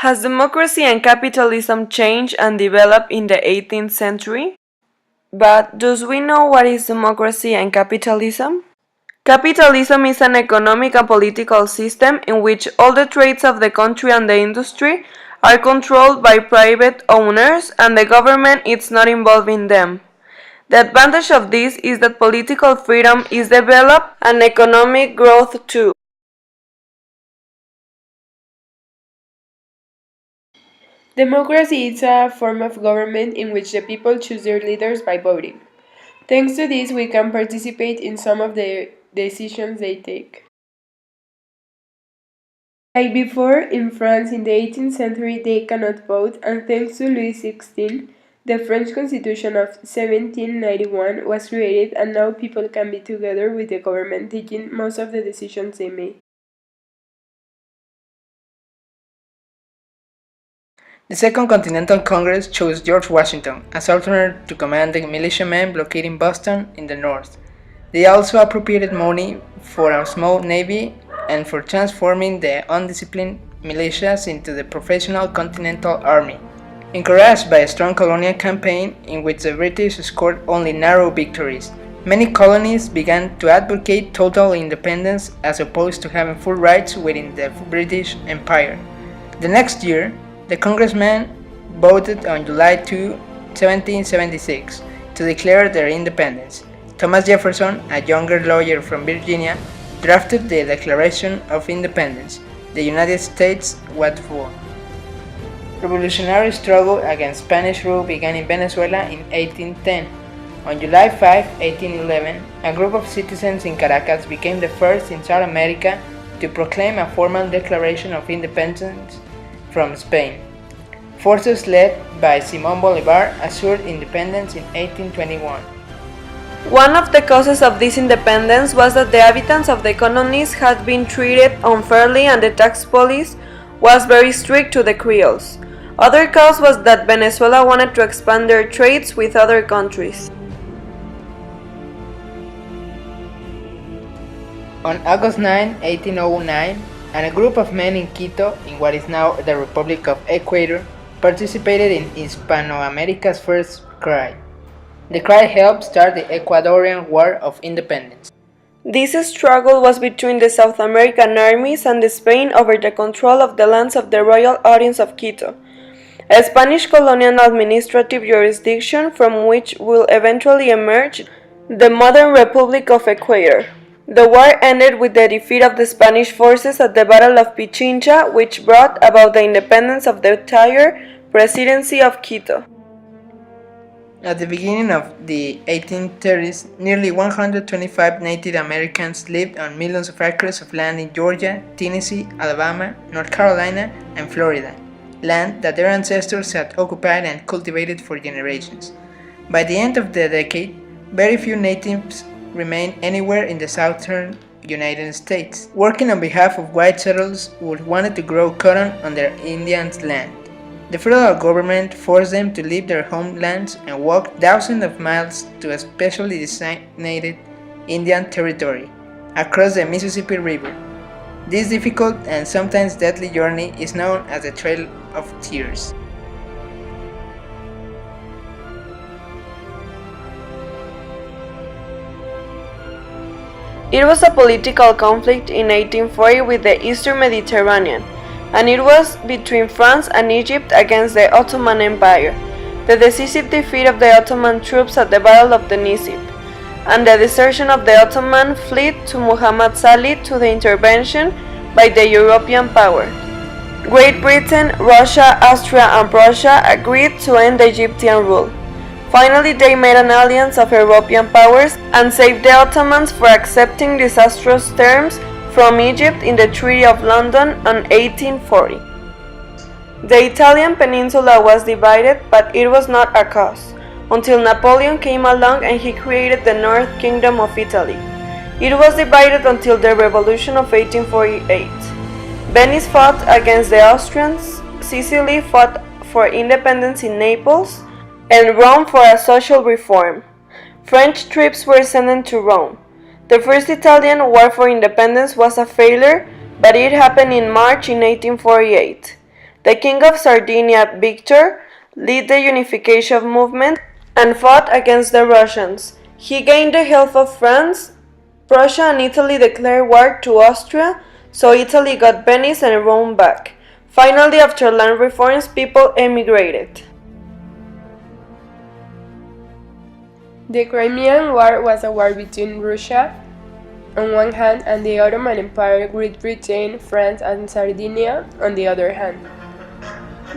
Has democracy and capitalism changed and developed in the 18th century? But do we know what is democracy and capitalism? Capitalism is an economic and political system in which all the trades of the country and the industry are controlled by private owners and the government is not involved in them. The advantage of this is that political freedom is developed and economic growth too. Democracy is a form of government in which the people choose their leaders by voting. Thanks to this, we can participate in some of the decisions they take. Like before, in France in the 18th century, they cannot vote, and thanks to Louis XVI, the French Constitution of 1791 was created, and now people can be together with the government taking most of the decisions they make. The Second Continental Congress chose George Washington as alternate to command the militiamen blockading Boston in the north. They also appropriated money for a small navy and for transforming the undisciplined militias into the professional Continental Army. Encouraged by a strong colonial campaign in which the British scored only narrow victories, many colonies began to advocate total independence as opposed to having full rights within the British Empire. The next year, the congressmen voted on July 2, 1776, to declare their independence. Thomas Jefferson, a younger lawyer from Virginia, drafted the Declaration of Independence. The United States was born. Revolutionary struggle against Spanish rule began in Venezuela in 1810. On July 5, 1811, a group of citizens in Caracas became the first in South America to proclaim a formal declaration of independence from Spain. Forces led by Simón Bolívar assured independence in 1821. One of the causes of this independence was that the inhabitants of the colonies had been treated unfairly and the tax police was very strict to the Creoles. Other cause was that Venezuela wanted to expand their trades with other countries. On August 9, 1809, and a group of men in Quito, in what is now the Republic of Ecuador, participated in Hispanoamerica's first cry. The cry helped start the Ecuadorian War of Independence. This struggle was between the South American armies and Spain over the control of the lands of the Royal Audience of Quito, a Spanish colonial administrative jurisdiction from which will eventually emerge the modern Republic of Ecuador. The war ended with the defeat of the Spanish forces at the Battle of Pichincha, which brought about the independence of the entire presidency of Quito. At the beginning of the 1830s, nearly 125 Native Americans lived on millions of acres of land in Georgia, Tennessee, Alabama, North Carolina, and Florida, land that their ancestors had occupied and cultivated for generations. By the end of the decade, very few natives remained anywhere in the southern United States, working on behalf of white settlers who wanted to grow cotton on their Indian land. The federal government forced them to leave their homelands and walk thousands of miles to a specially designated Indian territory across the Mississippi River. This difficult and sometimes deadly journey is known as the Trail of Tears. It was a political conflict in 1840 with the Eastern Mediterranean, and it was between France and Egypt against the Ottoman Empire, the decisive defeat of the Ottoman troops at the Battle of the Nisip, and the desertion of the Ottoman fleet to Muhammad Salih to the intervention by the European power. Great Britain, Russia, Austria, and Prussia agreed to end the Egyptian rule. Finally, they made an alliance of European powers and saved the Ottomans for accepting disastrous terms from Egypt in the Treaty of London in 1840. The Italian peninsula was divided, but it was not a cause, until Napoleon came along and he created the North Kingdom of Italy. It was divided until the Revolution of 1848. Venice fought against the Austrians, Sicily fought for independence in Naples, and Rome for a social reform. French troops were sent to Rome. The First Italian War for Independence was a failure, but it happened in March in 1848. The King of Sardinia, Victor, led the unification movement and fought against the Russians. He gained the help of France. Prussia and Italy declared war to Austria, so Italy got Venice and Rome back. Finally, after land reforms, people emigrated. The Crimean War was a war between Russia on one hand and the Ottoman Empire, Great Britain, France, and Sardinia on the other hand.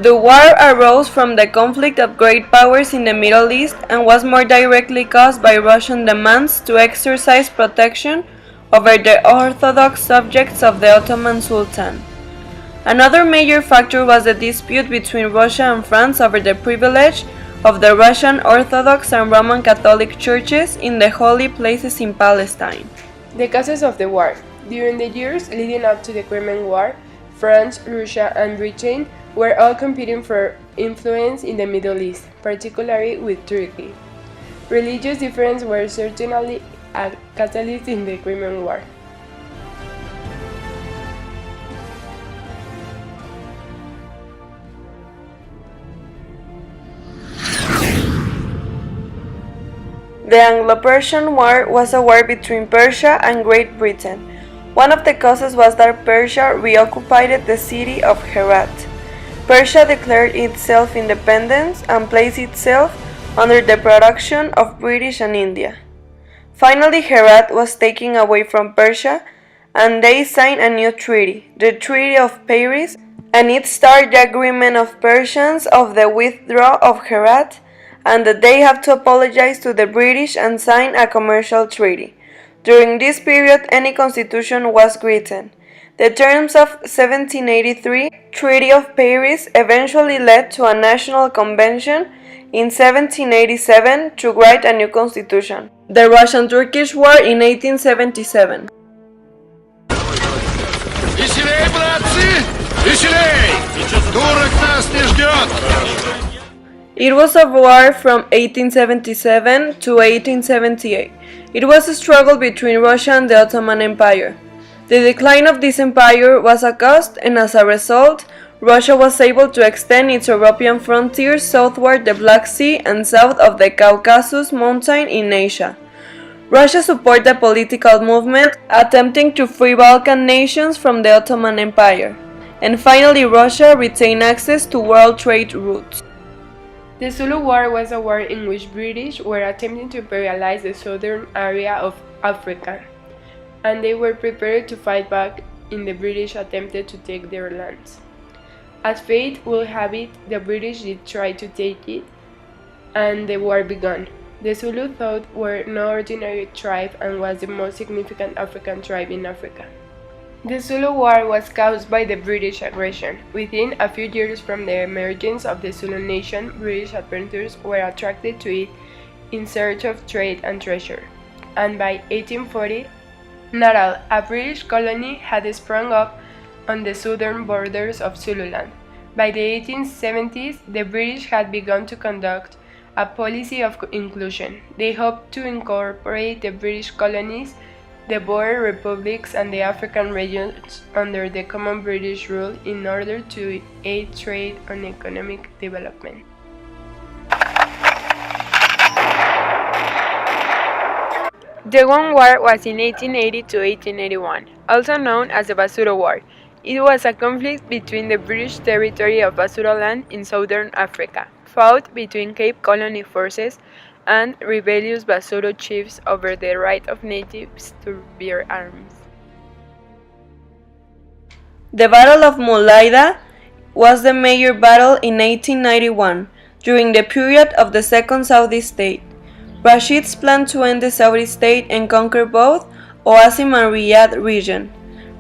The war arose from the conflict of great powers in the Middle East and was more directly caused by Russian demands to exercise protection over the Orthodox subjects of the Ottoman Sultan. Another major factor was the dispute between Russia and France over the privilege of the Russian Orthodox and Roman Catholic churches in the holy places in Palestine. The causes of the war. During the years leading up to the Crimean War, France, Russia, and Britain were all competing for influence in the Middle East, particularly with Turkey. Religious differences were certainly a catalyst in the Crimean War. The Anglo-Persian War was a war between Persia and Great Britain. One of the causes was that Persia reoccupied the city of Herat. Persia declared itself independent and placed itself under the protection of British and India. Finally, Herat was taken away from Persia, and they signed a new treaty, the Treaty of Paris, and it started the agreement of Persians of the withdrawal of Herat, and that they have to apologize to the British and sign a commercial treaty. During this period, any constitution was written. The terms of 1783 Treaty of Paris eventually led to a national convention in 1787 to write a new constitution. The Russian-Turkish War in 1877. Веселей, братцы! Веселей! Турок нас не ждет! It was a war from 1877 to 1878. It was a struggle between Russia and the Ottoman Empire. The decline of this empire was a cost, and as a result, Russia was able to extend its European frontiers southward the Black Sea and south of the Caucasus Mountain in Asia. Russia supported the political movement attempting to free Balkan nations from the Ottoman Empire. And finally, Russia retained access to world trade routes. The Zulu War was a war in which British were attempting to imperialize the southern area of Africa, and they were prepared to fight back if the British attempted to take their lands. As fate would have it, the British did try to take it, and the war began. The Zulu thought were no ordinary tribe and was the most significant African tribe in Africa. The Zulu War was caused by the British aggression. Within a few years from the emergence of the Zulu nation, British adventurers were attracted to it in search of trade and treasure. And by 1840, Natal, a British colony, had sprung up on the southern borders of Zululand. By the 1870s, the British had begun to conduct a policy of inclusion. They hoped to incorporate the British colonies, the Boer republics, and the African regions under the common British rule in order to aid trade and economic development. The One War was in 1880 to 1881, also known as the Basuro War. It was a conflict between the British territory of Basuraland in southern Africa, fought between Cape Colony forces and rebellious Basuro chiefs over the right of natives to bear arms. The Battle of Mulaida was the major battle in 1891, during the period of the Second Saudi State. Rashid's plan to end the Saudi state and conquer both Oasim and Riyadh region.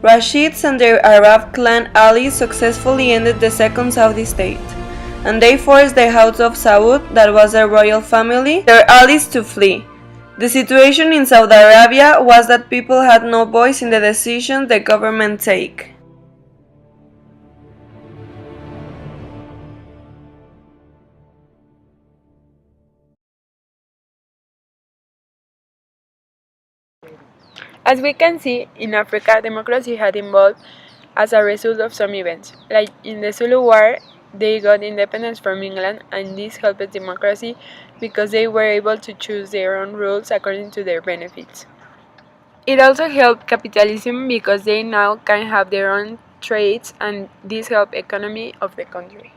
Rashids and their Arab clan allies successfully ended the Second Saudi State, and they forced the House of Saud, that was a royal family, their allies to flee. The situation in Saudi Arabia was that people had no voice in the decisions the government take. As we can see, in Africa, democracy had evolved as a result of some events. Like in the Zulu War, they got independence from England, and this helped democracy because they were able to choose their own rules according to their benefits. It also helped capitalism because they now can have their own trades, and this helped economy of the country.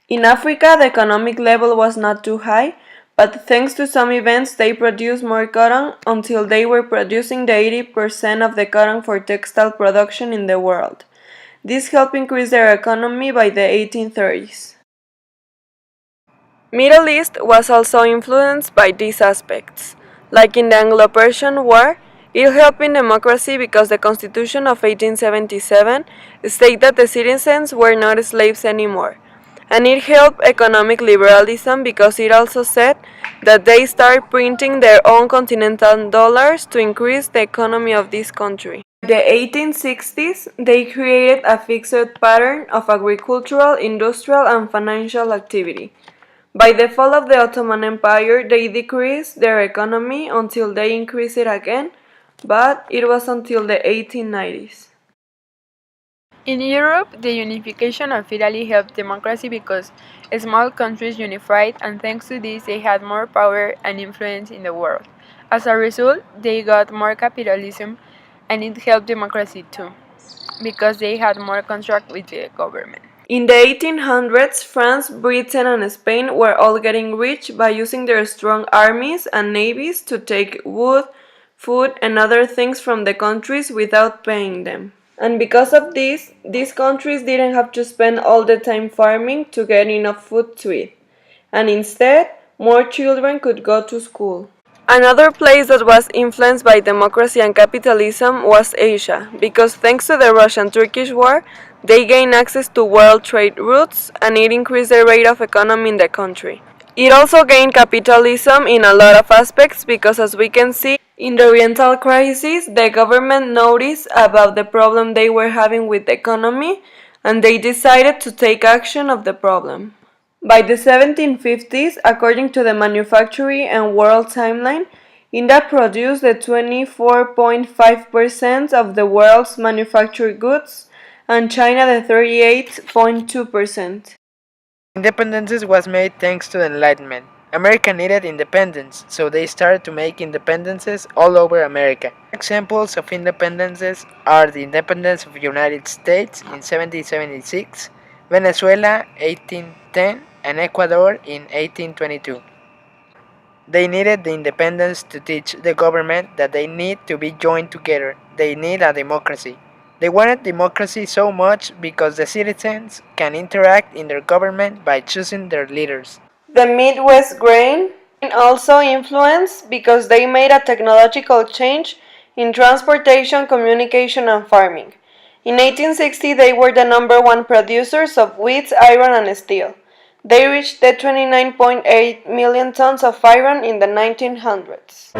In Africa, the economic level was not too high, but thanks to some events, they produced more cotton until they were producing the 80% of the cotton for textile production in the world. This helped increase their economy by the 1830s. Middle East was also influenced by these aspects. Like in the Anglo-Persian War, it helped in democracy because the Constitution of 1877 stated that the citizens were not slaves anymore. And it helped economic liberalism because it also said that they started printing their own continental dollars to increase the economy of this country. In the 1860s, they created a fixed pattern of agricultural, industrial, and financial activity. By the fall of the Ottoman Empire, they decreased their economy until they increased it again, but it was until the 1890s. In Europe, the unification of Italy helped democracy because small countries unified, and thanks to this, they had more power and influence in the world. As a result, they got more capitalism, and it helped democracy too, because they had more contract with the government. In the 1800s, France, Britain, and Spain were all getting rich by using their strong armies and navies to take wood, food, and other things from the countries without paying them. And because of this, these countries didn't have to spend all the time farming to get enough food to eat, and instead, more children could go to school. Another place that was influenced by democracy and capitalism was Asia, because thanks to the Russian-Turkish War, they gained access to world trade routes and it increased the rate of economy in the country. It also gained capitalism in a lot of aspects because, as we can see, in the Oriental crisis, the government noticed about the problem they were having with the economy and they decided to take action of the problem. By the 1750s, according to the Manufacturing and World Timeline, India produced the 24.5% of the world's manufactured goods and China the 38.2%. Independence was made thanks to the Enlightenment. America needed independence, so they started to make independences all over America. Examples of independences are the independence of the United States in 1776, Venezuela 1810, and Ecuador in 1822. They needed the independence to teach the government that they need to be joined together. They need a democracy. They wanted democracy so much because the citizens can interact in their government by choosing their leaders. The Midwest grain also influenced because they made a technological change in transportation, communication, and farming. In 1860, they were the #1 producers of wheat, iron, and steel. They reached the 29.8 million tons of iron in the 1900s.